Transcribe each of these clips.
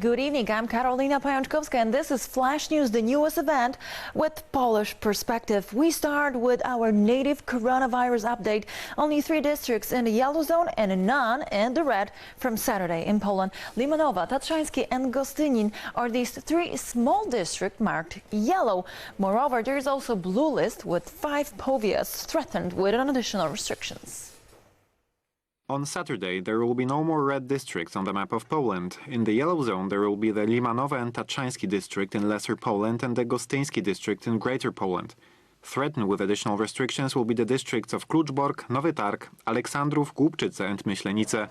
Good evening, I'm Karolina Pajączkowska and this is Flash News, the newest event with Polish perspective. We start with our native coronavirus update. Only 3 districts in the yellow zone and none in the red from Saturday in Poland. Limanowa, Tatrzańskie and Gostynin are these 3 small districts marked yellow. Moreover, there is also blue list with 5 powiats threatened with additional restrictions. On Saturday, there will be no more red districts on the map of Poland. In the yellow zone, there will be the Limanowa and Tatrzańskie district in Lesser Poland and the Gostyński district in Greater Poland. Threatened with additional restrictions will be the districts of Kluczbork, Nowy Targ, Aleksandrów, Głubczyce and Myślenice.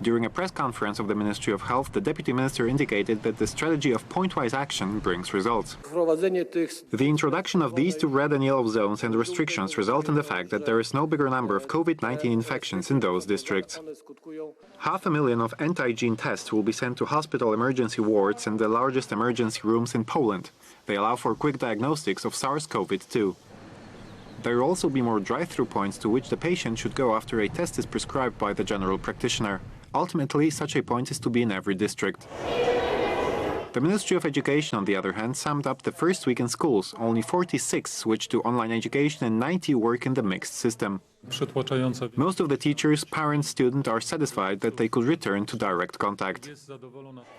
During a press conference of the Ministry of Health, the Deputy Minister indicated that the strategy of pointwise action brings results. The introduction of these 2 red and yellow zones and restrictions result in the fact that there is no bigger number of COVID-19 infections in those districts. 500,000 of antigen tests will be sent to hospital emergency wards and the largest emergency rooms in Poland. They allow for quick diagnostics of SARS-CoV-2. There will also be more drive-through points to which the patient should go after a test is prescribed by the general practitioner. Ultimately, such a point is to be in every district. The Ministry of Education, on the other hand, summed up the first week in schools. Only 46 switched to online education and 90 work in the mixed system. Most of the teachers, parents, students are satisfied that they could return to direct contact.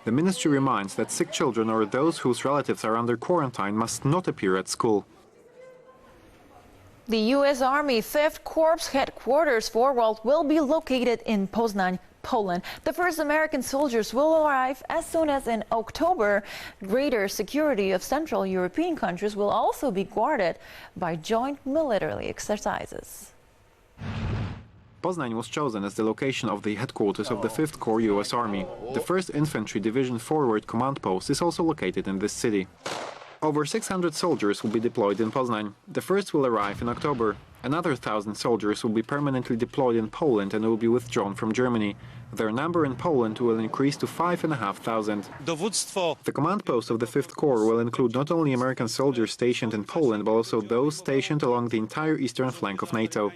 The ministry reminds that sick children or those whose relatives are under quarantine must not appear at school. The U.S. Army 5th Corps headquarters for World will be located in Poznań, Poland. The first American soldiers will arrive as soon as in October. Greater security of Central European countries will also be guarded by joint military exercises. Poznań was chosen as the location of the headquarters of the 5th Corps U.S. Army. The 1st Infantry Division Forward Command Post is also located in this city. Over 600 soldiers will be deployed in Poznań. The first will arrive in October. Another 1,000 soldiers will be permanently deployed in Poland and will be withdrawn from Germany. Their number in Poland will increase to 5,500. The command post of the 5th Corps will include not only American soldiers stationed in Poland, but also those stationed along the entire eastern flank of NATO.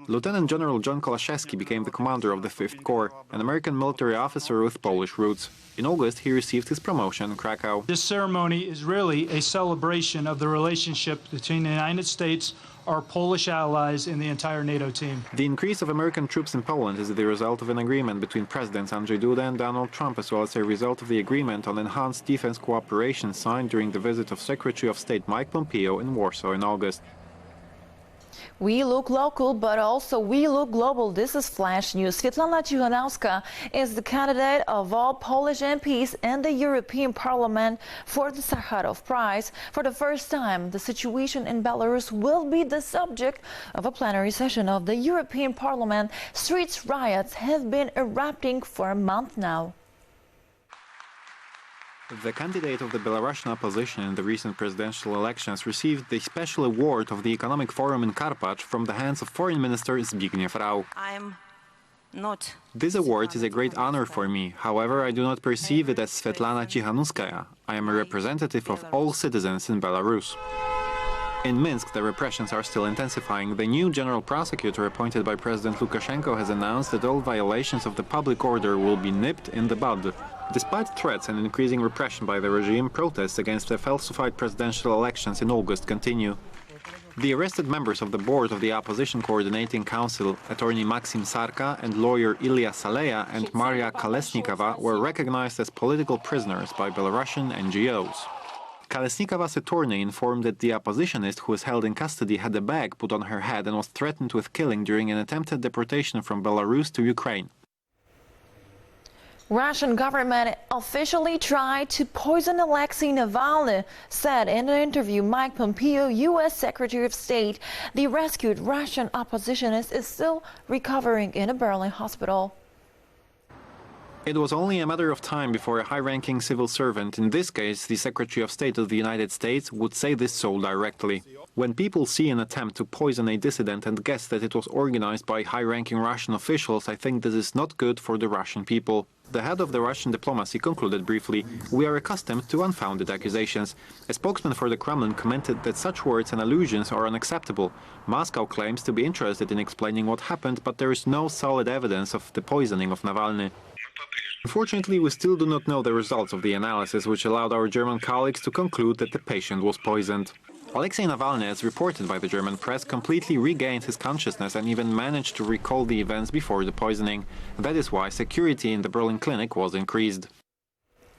Lieutenant General John Kolaszewski became the commander of the 5th Corps, an American military officer with Polish roots. In August, he received his promotion in Krakow. This ceremony is really a celebration of the relationship between the United States, our Polish allies, and the entire NATO team. The increase of American troops in Poland is the result of an agreement between Presidents Andrzej Duda and Donald Trump, as well as a result of the agreement on enhanced defense cooperation signed during the visit of Secretary of State Mike Pompeo in Warsaw in August. We look local, but also we look global. This is Flash News. Svetlana Cichanouska is the candidate of all Polish MPs in the European Parliament for the Sakharov Prize. For the first time, the situation in Belarus will be the subject of a plenary session of the European Parliament. Street riots have been erupting for a month now. The candidate of the Belarusian opposition in the recent presidential elections received the special award of the Economic Forum in Karpacz from the hands of Foreign Minister Zbigniew Rau. This award is a great honor for me. However, I do not perceive it as Svetlana Cichanouskaya. I am a representative of all citizens in Belarus. In Minsk, the repressions are still intensifying. The new general prosecutor appointed by President Lukashenko has announced that all violations of the public order will be nipped in the bud. Despite threats and increasing repression by the regime, protests against the falsified presidential elections in August continue. The arrested members of the board of the Opposition Coordinating Council, attorney Maxim Sarka and lawyer Ilya Saleya and Maria Kolesnikova, were recognized as political prisoners by Belarusian NGOs. Kolesnikova's attorney informed that the oppositionist who was held in custody had a bag put on her head and was threatened with killing during an attempted deportation from Belarus to Ukraine. Russian government officially tried to poison Alexei Navalny, said in an interview Mike Pompeo, U.S. Secretary of State. The rescued Russian oppositionist is still recovering in a Berlin hospital. It was only a matter of time before a high-ranking civil servant, in this case the Secretary of State of the United States, would say this so directly. When people see an attempt to poison a dissident and guess that it was organized by high-ranking Russian officials, I think this is not good for the Russian people. The head of the Russian diplomacy concluded briefly, "We are accustomed to unfounded accusations." A spokesman for the Kremlin commented that such words and allusions are unacceptable. Moscow claims to be interested in explaining what happened, but there is no solid evidence of the poisoning of Navalny. Unfortunately, we still do not know the results of the analysis, which allowed our German colleagues to conclude that the patient was poisoned. Alexei Navalny, as reported by the German press, completely regained his consciousness and even managed to recall the events before the poisoning. That is why security in the Berlin clinic was increased.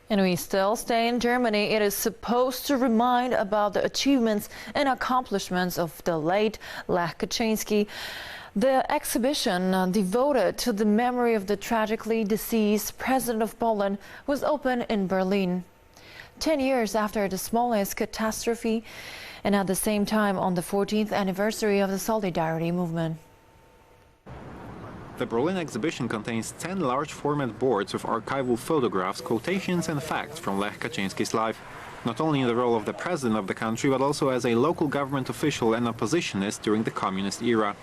And we still stay in Germany. It is supposed to remind about the achievements and accomplishments of the late Lech Kaczynski. The exhibition devoted to the memory of the tragically deceased president of Poland was opened in Berlin 10 years after the Smolensk catastrophe and at the same time on the 14th anniversary of the Solidarity movement. The Berlin exhibition contains 10 large-format boards with archival photographs, quotations and facts from Lech Kaczynski's life, not only in the role of the president of the country, but also as a local government official and oppositionist during the communist era.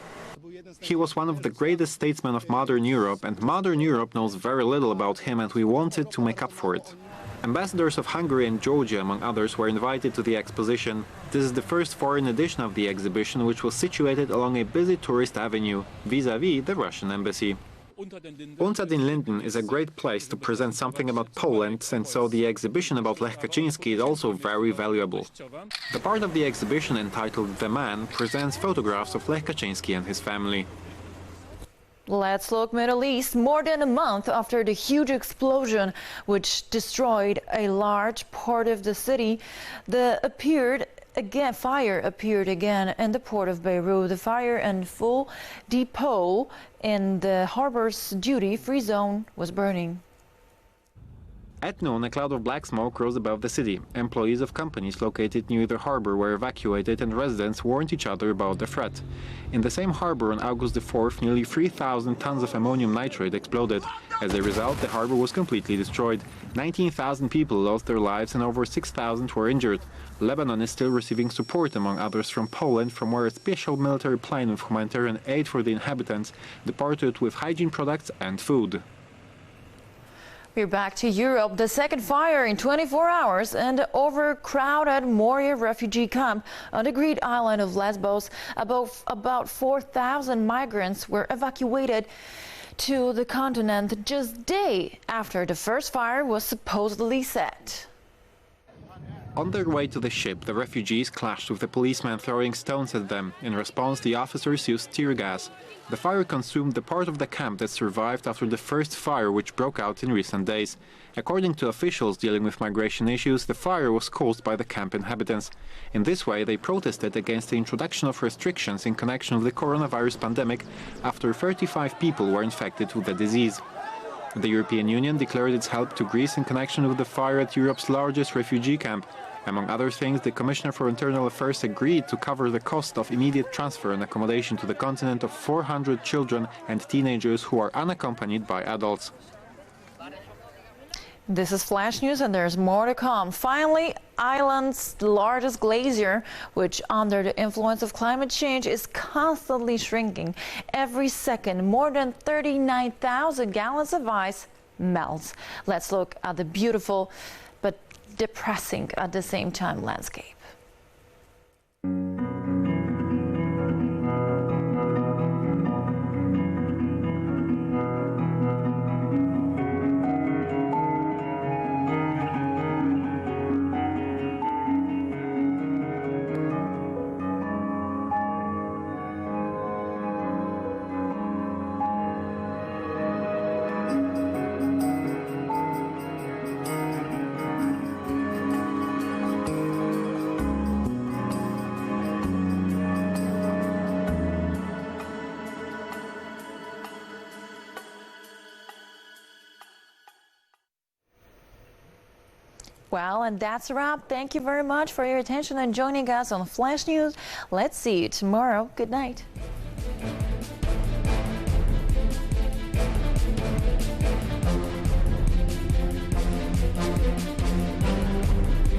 He was one of the greatest statesmen of modern Europe, and modern Europe knows very little about him, and we wanted to make up for it. Ambassadors of Hungary and Georgia, among others, were invited to the exposition. This is the first foreign edition of the exhibition, which was situated along a busy tourist avenue, vis-à-vis the Russian embassy. Unter den Linden is a great place to present something about Poland, and so the exhibition about Lech Kaczynski is also very valuable. The part of the exhibition entitled The Man presents photographs of Lech Kaczynski and his family. Let's look Middle East. More than a month after the huge explosion which destroyed a large part of the city, fire appeared again in the port of Beirut. The fire and full depot in the harbor's duty-free zone was burning. At noon, a cloud of black smoke rose above the city. Employees of companies located near the harbor were evacuated, and residents warned each other about the threat. In the same harbor on August 4th, nearly 3,000 tons of ammonium nitrate exploded. As a result, the harbor was completely destroyed. 19,000 people lost their lives and over 6,000 were injured. Lebanon is still receiving support, among others, from Poland, from where a special military plane with humanitarian aid for the inhabitants departed with hygiene products and food. We're back to Europe. The second fire in 24 hours in the overcrowded Moria refugee camp on the Greek island of Lesbos. About 4,000 migrants were evacuated to the continent just days after the first fire was supposedly set. On their way to the ship, the refugees clashed with the policemen throwing stones at them. In response, the officers used tear gas. The fire consumed the part of the camp that survived after the first fire, which broke out in recent days. According to officials dealing with migration issues, the fire was caused by the camp inhabitants. In this way, they protested against the introduction of restrictions in connection with the coronavirus pandemic after 35 people were infected with the disease. The European Union declared its help to Greece in connection with the fire at Europe's largest refugee camp. Among other things, the Commissioner for Internal Affairs agreed to cover the cost of immediate transfer and accommodation to the continent of 400 children and teenagers who are unaccompanied by adults. This is Flash News, and there's more to come. Finally, Ireland's largest glacier, which under the influence of climate change is constantly shrinking. Every second, more than 39,000 gallons of ice melts. Let's look at the beautiful but depressing at the same time landscape. Well, and that's a wrap. Thank you very much for your attention and joining us on Flash News. Let's see you tomorrow. Good night.